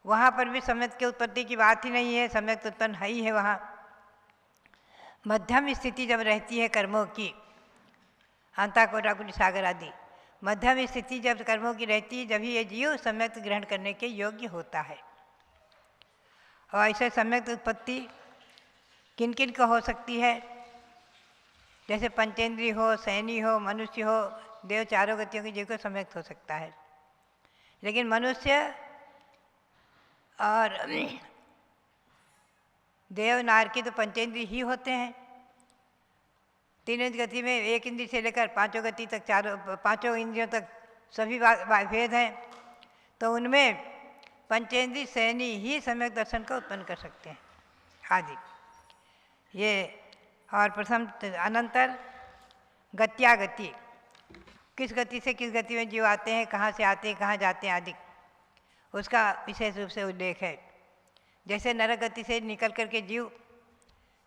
वहाँ पर भी सम्यक की उत्पत्ति की बात ही नहीं है, सम्यक उत्पन्न है ही है वहाँ। मध्यम स्थिति जब रहती है कर्मों की, अंताकोटाकुटी सागर आदि, मध्यम स्थिति जब कर्मों की रहती है, जब ही ये जीव सम्यक ग्रहण करने के योग्य होता है। और ऐसे सम्यक उत्पत्ति किन किन को हो सकती है, जैसे पंचेंद्रीय हो, सैनी हो, मनुष्य हो, देव, चारों गतियों के जीव को सम्यक हो सकता है। लेकिन मनुष्य और देव नार के तो पंचेंद्रीय ही होते हैं। 3 गति में 1 इंद्रिय से लेकर 5 गति तक, 5 इंद्रियों तक सभी भेद हैं, तो उनमें पंचेंद्रीय सैनी ही सम्यक दर्शन को उत्पन्न कर सकते हैं आदि ये। और प्रथम अनंतर गत्यागति, किस गति से किस गति में जीव आते हैं, कहाँ से आते हैं, कहाँ जाते हैं आदि, उसका विशेष रूप से उल्लेख है। जैसे नरक गति से निकल करके जीव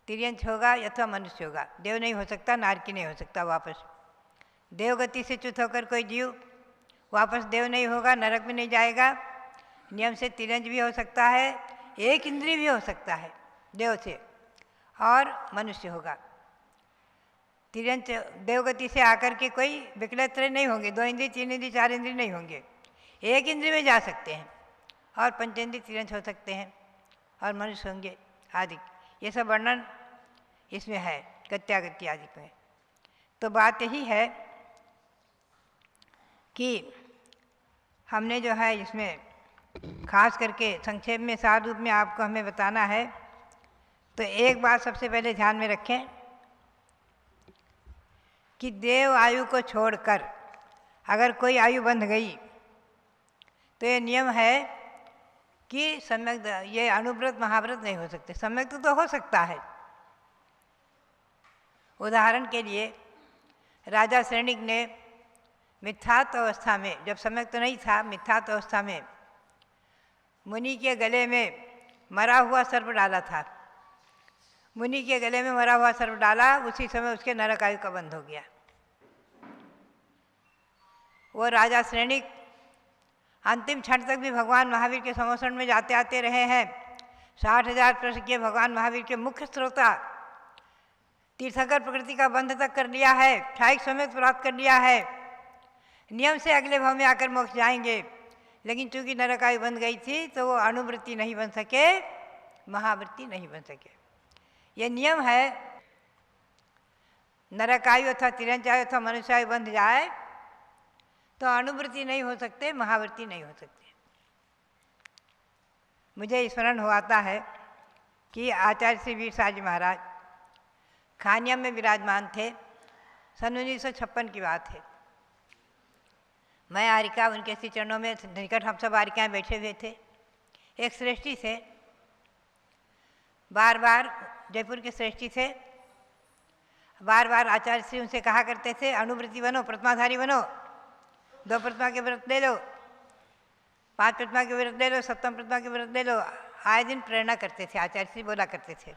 तिर्यंच होगा अथवा मनुष्य होगा, देव नहीं हो सकता, नारकी नहीं हो सकता वापस। देव गति से च्युत होकर कोई जीव वापस देव नहीं होगा, नरक में नहीं जाएगा, नियम से तिरंज भी हो सकता है, 1 इंद्रिय भी हो सकता है देव से, और मनुष्य होगा। तिरंज देवगति से आकर के कोई विकलत्र नहीं होंगे, 2 इंद्रिय, 3 इंद्रिय, 4 इंद्रिय नहीं होंगे, 1 इंद्रिय में जा सकते हैं, और पंचेंद्रिय तिरंज हो सकते हैं और मनुष्य होंगे आदि। ये सब वर्णन इसमें है गत्यागत्य आदि में। तो बात यही है कि हमने जो है इसमें खास करके संक्षेप में सार रूप में आपको हमें बताना है। तो एक बात सबसे पहले ध्यान में रखें कि देव आयु को छोड़कर अगर कोई आयु बंध गई तो ये नियम है कि सम्यक ये अनुव्रत महाव्रत नहीं हो सकते। सम्यक तो हो सकता है। उदाहरण के लिए राजा श्रेणिक ने मिथ्यात्व अवस्था में, जब सम्यक तो नहीं था, मिथ्यात्व अवस्था में मुनि के गले में मरा हुआ सर्प डाला था। मुनि के गले में मरा हुआ सर्प डाला, उसी समय उसके नरक आयु का बंध हो गया। वो राजा श्रेणिक अंतिम क्षण तक भी भगवान महावीर के समोषण में जाते आते रहे हैं। 60,000 वर्ष के भगवान महावीर के मुख्य श्रोता, तीर्थंकर प्रकृति का बंध तक कर लिया है, क्षायिक समय प्राप्त कर लिया है, नियम से अगले भाव में आकर मोक्ष जाएंगे। लेकिन चूंकि नरक आयु बन गई थी तो वो अणुवृत्ति नहीं बन सके, महावृत्ति नहीं बन सके। ये नियम है। नरक आयु अथवा तिरंज आयु अथवा मनुष्य आयु बंध जाए तो अणुवृत्ति नहीं हो सकते, महावृत्ति नहीं हो सकते। मुझे स्मरण हो आता है कि आचार्य श्री वीर साहब जी महाराज खानिया में विराजमान थे। सन 1956 की बात है। मैं आरिका उनके श्री चरणों में निकट हम सब आरिकाएँ बैठे हुए थे। एक श्रेष्ठी से बार बार, जयपुर के श्रेष्ठी से बार बार आचार्य श्री उनसे कहा करते थे, अणुवृत्ति बनो, प्रतिमाधारी बनो, 2 प्रतिमा के व्रत ले लो, 5 प्रतिमा के व्रत ले लो, 7 प्रतिमा के व्रत ले लो। आए दिन प्रेरणा करते थे, आचार्य श्री बोला करते थे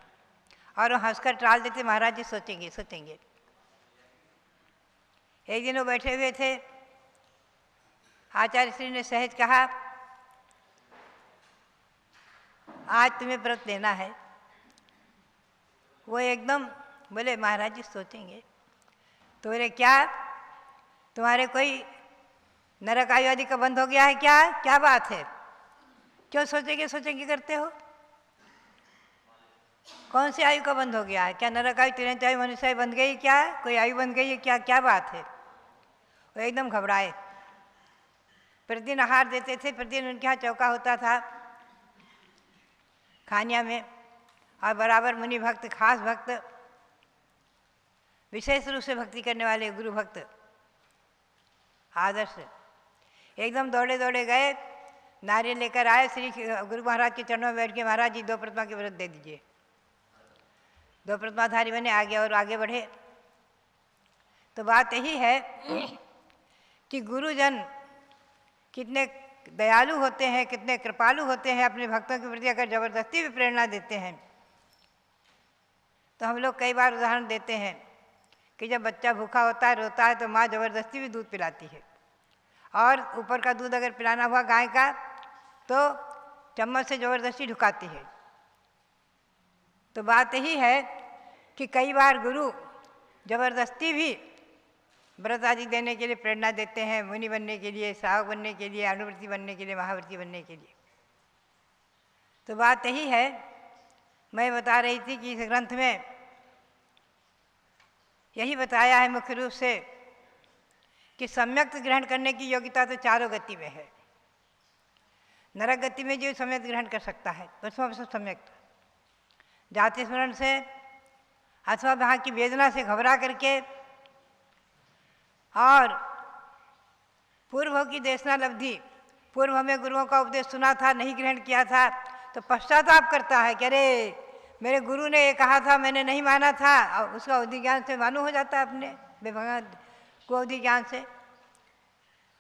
और वो हंसकर टाल देते, महाराज जी सोचेंगे सोचेंगे। एक दिन वो बैठे हुए थे, आचार्य श्री ने सहज कहा, आज तुम्हें व्रत लेना है। वो एकदम बोले, महाराज जी सोचेंगे। तो बोले, क्या तुम्हारे कोई नरक आयु आदि का बंद हो गया है क्या? क्या बात है, क्यों सोचेंगे सोचेंगे करते हो? कौन सी आयु का बंद हो गया है? क्या नरक आयु, तिरंज आयु, मनुष्य आयु बंद गई क्या? कोई आयु बंद गई है क्या? क्या बात है? वो एकदम घबराए। प्रतिदिन आहार देते थे, प्रतिदिन उनके यहाँ चौका होता था खानिया में, और बराबर मुनि भक्त, खास भक्त, विशेष रूप से भक्ति करने वाले गुरु भक्त आदर्श एकदम दौड़े दौड़े गए, नारियल लेकर आए, श्री गुरु महाराज के चरणों में बैठ के, महाराज जी 2 प्रतिमा के व्रत दे दीजिए। 2 प्रतिमाधारी बने, आगे और आगे बढ़े। तो बात यही है कि गुरुजन कितने दयालु होते हैं, कितने कृपालु होते हैं। अपने भक्तों के प्रति अगर जबरदस्ती भी प्रेरणा देते हैं तो हम लोग कई बार उदाहरण देते हैं कि जब बच्चा भूखा होता है, रोता है, तो माँ ज़बरदस्ती भी दूध पिलाती है, और ऊपर का दूध अगर पिलाना हुआ गाय का तो चम्मच से ज़बरदस्ती ढुकाती है। तो बात यही है कि कई बार गुरु ज़बरदस्ती भी व्रत आदि देने के लिए प्रेरणा देते हैं, मुनि बनने के लिए, श्रावक बनने के लिए, अणुवृत्ति बनने के लिए, महावृत्ति बनने के लिए। तो बात यही है, मैं बता रही थी कि इस ग्रंथ में यही बताया है मुख्य रूप से कि सम्यक ग्रहण करने की योग्यता तो 4 गति में है। नरक गति में जो सम्यक ग्रहण कर सकता है, उसमें सम्यक जाति स्मरण से अथवा वहाँ की वेदना से घबरा करके और पूर्व की देशना लब्धि, पूर्व में गुरुओं का उपदेश सुना था, नहीं ग्रहण किया था, तो पश्चाताप करता है कि अरे मेरे गुरु ने ये कहा था, मैंने नहीं माना था, और उसका अवधि ज्ञान से मालूम हो जाता है अपने बेभंगा को अवधि ज्ञान से।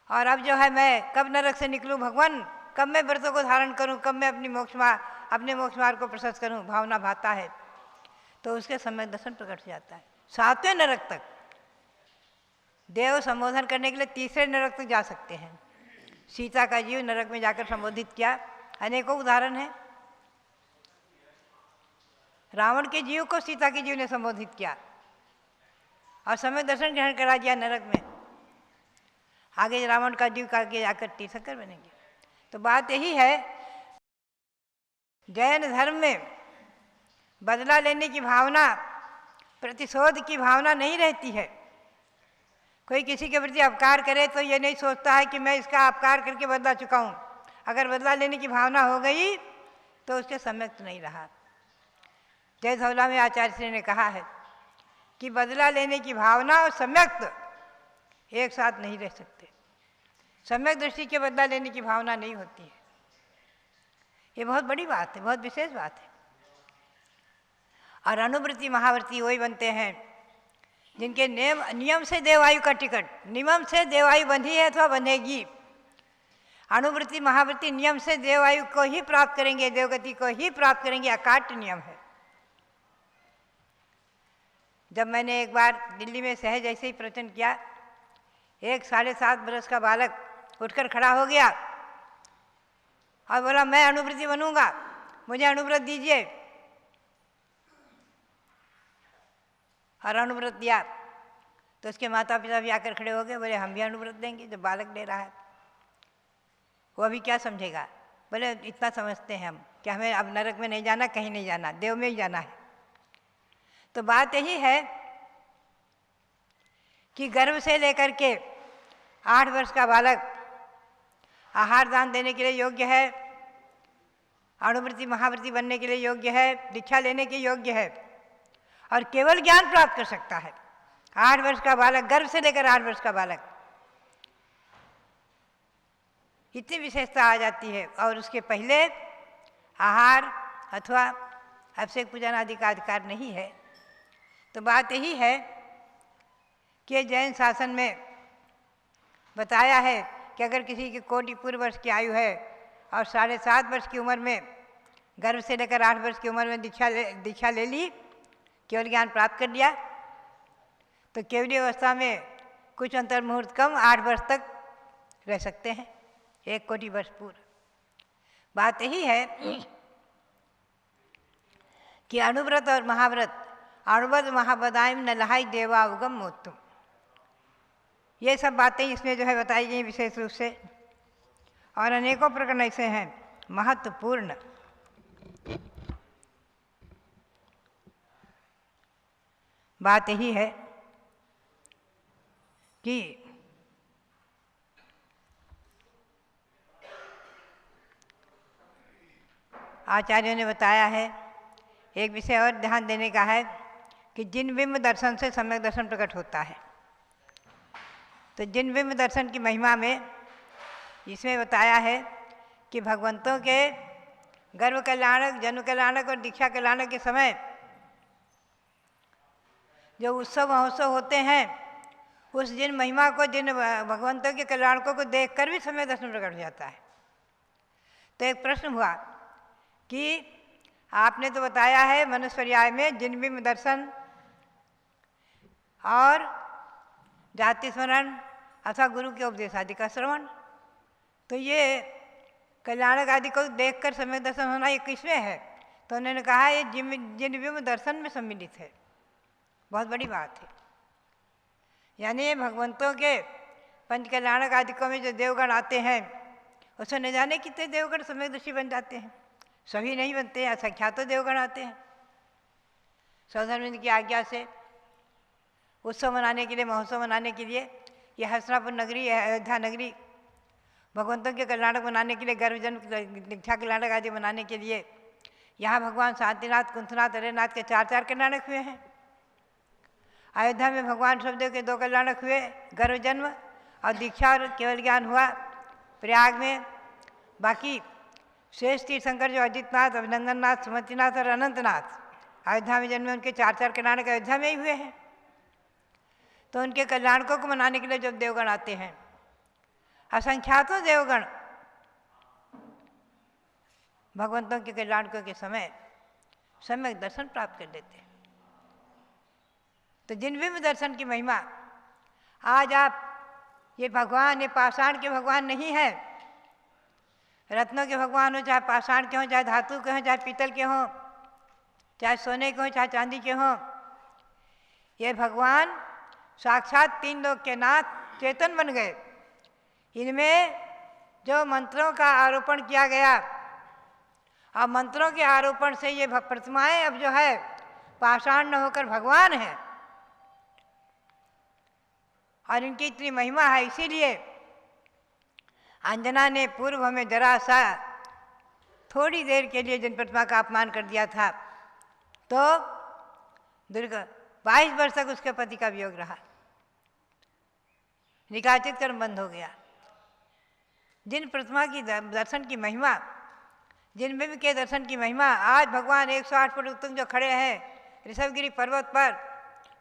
और अब जो है मैं कब नरक से निकलूं भगवान, कब मैं व्रतों को धारण करूं, कब मैं अपने मोक्ष मार्ग को प्रशस्त करूं, भावना भाता है। तो उसके समय दर्शन प्रकट हो जाता है। 7वें नरक तक देव संबोधन करने के लिए 3रे नरक तक जा सकते हैं। सीता का जीव नरक में जाकर संबोधित किया, अनेकों उदाहरण हैं। रावण के जीव को सीता के जीव ने संबोधित किया और समय दर्शन ग्रहण करा दिया नरक में। आगे रावण का जीव का आगे जाकर तीर्थंकर बनेंगे। तो बात यही है जैन धर्म में बदला लेने की भावना, प्रतिशोध की भावना नहीं रहती है। कोई किसी के प्रति अपकार करे तो ये नहीं सोचता है कि मैं इसका अपकार करके बदला चुका हूँ। अगर बदला लेने की भावना हो गई तो उसके सम्यक नहीं रहा। जय धौला में आचार्य श्री ने कहा है कि बदला लेने की भावना और सम्यक एक साथ नहीं रह सकते। सम्यक दृष्टि के बदला लेने की भावना नहीं होती है। ये बहुत बड़ी बात है, बहुत विशेष बात है। और अनुवृत्ति महावृत्ति वही बनते हैं जिनके नियम से देवायु का टिकट, नियम से देवायु बंधी है अथवा बंधेगी। अनुवृत्ति महावृत्ति नियम से देवायु को ही प्राप्त करेंगे, देवगति को ही प्राप्त करेंगे, अकाट्य नियम है। जब मैंने एक बार दिल्ली में सहज ऐसे ही प्रवचन किया, एक 7.5 बरस का बालक उठकर खड़ा हो गया और बोला मैं अनुवृत्ति बनूंगा, मुझे अनुव्रत दीजिए। और अनुव्रत दिया तो उसके माता पिता भी आकर खड़े हो गए, बोले हम भी अनुव्रत देंगे। जो बालक दे रहा है वो अभी क्या समझेगा? बोले इतना समझते हैं हम कि हमें अब नरक में नहीं जाना, कहीं नहीं जाना, देव में ही जाना है। तो बात यही है कि गर्भ से लेकर के 8 वर्ष का बालक आहार दान देने के लिए योग्य है, अनुवृत्ति महावृत्ति बनने के लिए योग्य है, दीक्षा लेने के योग्य है और केवल ज्ञान प्राप्त कर सकता है। 8 वर्ष का बालक, गर्भ से लेकर 8 वर्ष का बालक, इतनी विशेषता आ जाती है। और उसके पहले आहार अथवा अभिषेक पूजन आदि का अधिकार नहीं है। तो बात यही है कि जैन शासन में बताया है कि अगर किसी की कोटि पूर्व वर्ष की आयु है और 7.5 वर्ष की उम्र में, गर्भ से लेकर 8 वर्ष की उम्र में दीक्षा ले ली, केवल ज्ञान प्राप्त कर लिया, तो केवली अवस्था में कुछ अंतर मुहूर्त कम 8 वर्ष तक रह सकते हैं, 1 कोटि वर्ष पूर्व। बात यही है कि अनुव्रत और महाव्रत, अनुव्रत महावदायम न लहाई देवावगम मोत्तुम, ये सब बातें इसमें जो है बताई गई विशेष रूप से। और अनेकों प्रकरण ऐसे हैं महत्वपूर्ण। बात यही है कि आचार्यों ने बताया है, एक विषय और ध्यान देने का है कि जिन बिंब दर्शन से सम्यक दर्शन प्रकट होता है। तो जिन बिंब दर्शन की महिमा में इसमें बताया है कि भगवंतों के गर्भ कल्याणक, जन्म कल्याणक और दीक्षा कल्याणक के समय जो उत्सव महोत्सव होते हैं, उस जिन महिमा को, जिन भगवंतों के कल्याणकों को देखकर भी सम्यक दर्शन प्रकट हो जाता है। तो एक प्रश्न हुआ कि आपने तो बताया है मनुष्य पर्याय में जिन बिंब दर्शन और जाति स्मरण अथवा गुरु के उपदेश आदि का श्रवण, तो ये कल्याणक आदि को देखकर सम्यक दर्शन होना ये किसमें है? तो उन्होंने कहा ये जिन बिंब दर्शन में सम्मिलित है। बहुत बड़ी बात है। यानी भगवंतों के पंच कल्याणक आदिकों में जो देवगण आते हैं, उसमें न जाने कितने देवगण सम्यक दृष्टि बन जाते हैं। सभी नहीं बनते हैं, असंख्यातों देवगण आते हैं। सौधर्मिंद की आज्ञा से उत्सव मनाने के लिए, महोत्सव मनाने के लिए, ये हसनापुर नगरी है, अयोध्या नगरी, भगवंतों के कल्याणक मनाने के लिए, गर्भजन्म दीक्षा कल्याणक आदि मनाने के लिए यहाँ भगवान शांतिनाथ, कुंथनाथ, अरेनाथ के 4 कल्याणक हुए हैं। अयोध्या में भगवान शब्देव के 2 कल्याणक हुए, गर्भजन्म और दीक्षा और केवल ज्ञान हुआ। प्रयाग में बाकी शेष तीर्थंकर जो अजितनाथ, अभिनंदननाथ, सुमतिनाथ और अनंतनाथ, अयोध्या में जन्मे, उनके 4 कल्याणक अयोध्या में ही हुए हैं। तो उनके कल्याणकों को मनाने के लिए जब देवगण आते हैं, असंख्यातों देवगण भगवंतों के कल्याणकों के समय सम्यक दर्शन प्राप्त कर लेते हैं। तो जिन बिंब दर्शन की महिमा, आज आप ये भगवान, ये पाषाण के भगवान नहीं है, रत्नों के भगवान हो, चाहे पाषाण के हों, चाहे धातु के हों, चाहे पीतल के हों, चाहे सोने के हों, चाहे चांदी के हों, ये भगवान साक्षात 3 लोक के नाथ चेतन बन गए। इनमें जो मंत्रों का आरोपण किया गया और मंत्रों के आरोपण से ये प्रतिमाएं अब जो है पाषाण न होकर भगवान है। और इनकी इतनी महिमा है, इसीलिए अंजना ने पूर्व में जरा सा थोड़ी देर के लिए जिन प्रतिमा का अपमान कर दिया था, तो दीर्घ 22 वर्ष तक उसके पति का वियोग रहा, निकाचित कर्म बंद हो गया। जिन प्रतिमा की दर्शन की महिमा, जिन में भी के दर्शन की महिमा, आज भगवान 108 फुट उत्तुंग जो खड़े हैं ऋषभगिरी पर्वत पर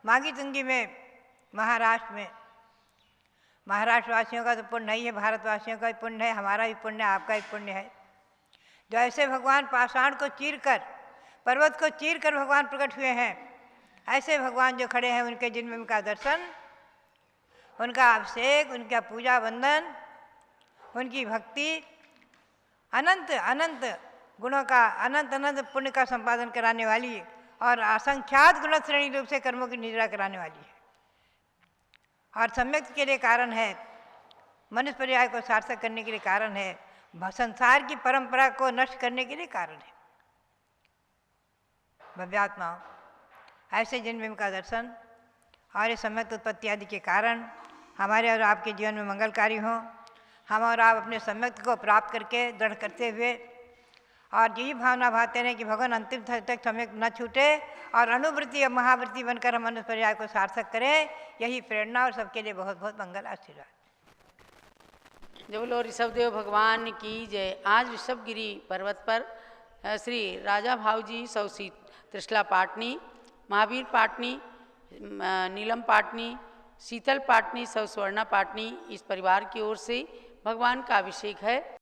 मांगी तुंगी में, महाराष्ट्र में। महाराष्ट्र वासियों का तो पुण्य नहीं है, भारतवासियों का भी पुण्य है, हमारा भी पुण्य है, आपका भी पुण्य है। जो ऐसे भगवान पाषाण को चीर कर, पर्वत को चीर कर भगवान प्रकट हुए हैं, ऐसे भगवान जो खड़े हैं उनके जिनमें उनका दर्शन, उनका अभिषेक, उनका पूजा वंदन, उनकी भक्ति अनंत अनंत गुणों का, अनंत अनंत पुण्य का संपादन कराने वाली और असंख्यात गुण श्रेणी रूप से कर्मों की निद्रा कराने वाली है। और सम्यक के लिए कारण है, मनुष्य पर्याय को सार्थक करने के लिए कारण है, संसार की परंपरा को नष्ट करने के लिए कारण है। भव्यात्माओं, ऐसे जन्म का दर्शन और ये सम्यक उत्पत्ति आदि के कारण हमारे और आपके जीवन में मंगलकारी हों। हम और आप अपने सम्यक को प्राप्त करके दृढ़ करते हुए और यही भावना भाते रहें कि भगवान अंतिम तक सम्यक न छूटे और अनुवृत्ति और महावृत्ति बनकर हम मनुष्य पर्याय को सार्थक करें। यही प्रेरणा और सबके लिए बहुत बहुत मंगल आशीर्वाद।
जय बोलो ऋषभदेव भगवान की जय। आज ऋषभगिरी पर्वत पर श्री राजा भावजी सौसी त्रिशला पाटनी, महावीर पाटनी, नीलम पाटनी, शीतल पाटनी, सौ स्वर्णा पाटनी, इस परिवार की ओर से भगवान का अभिषेक है।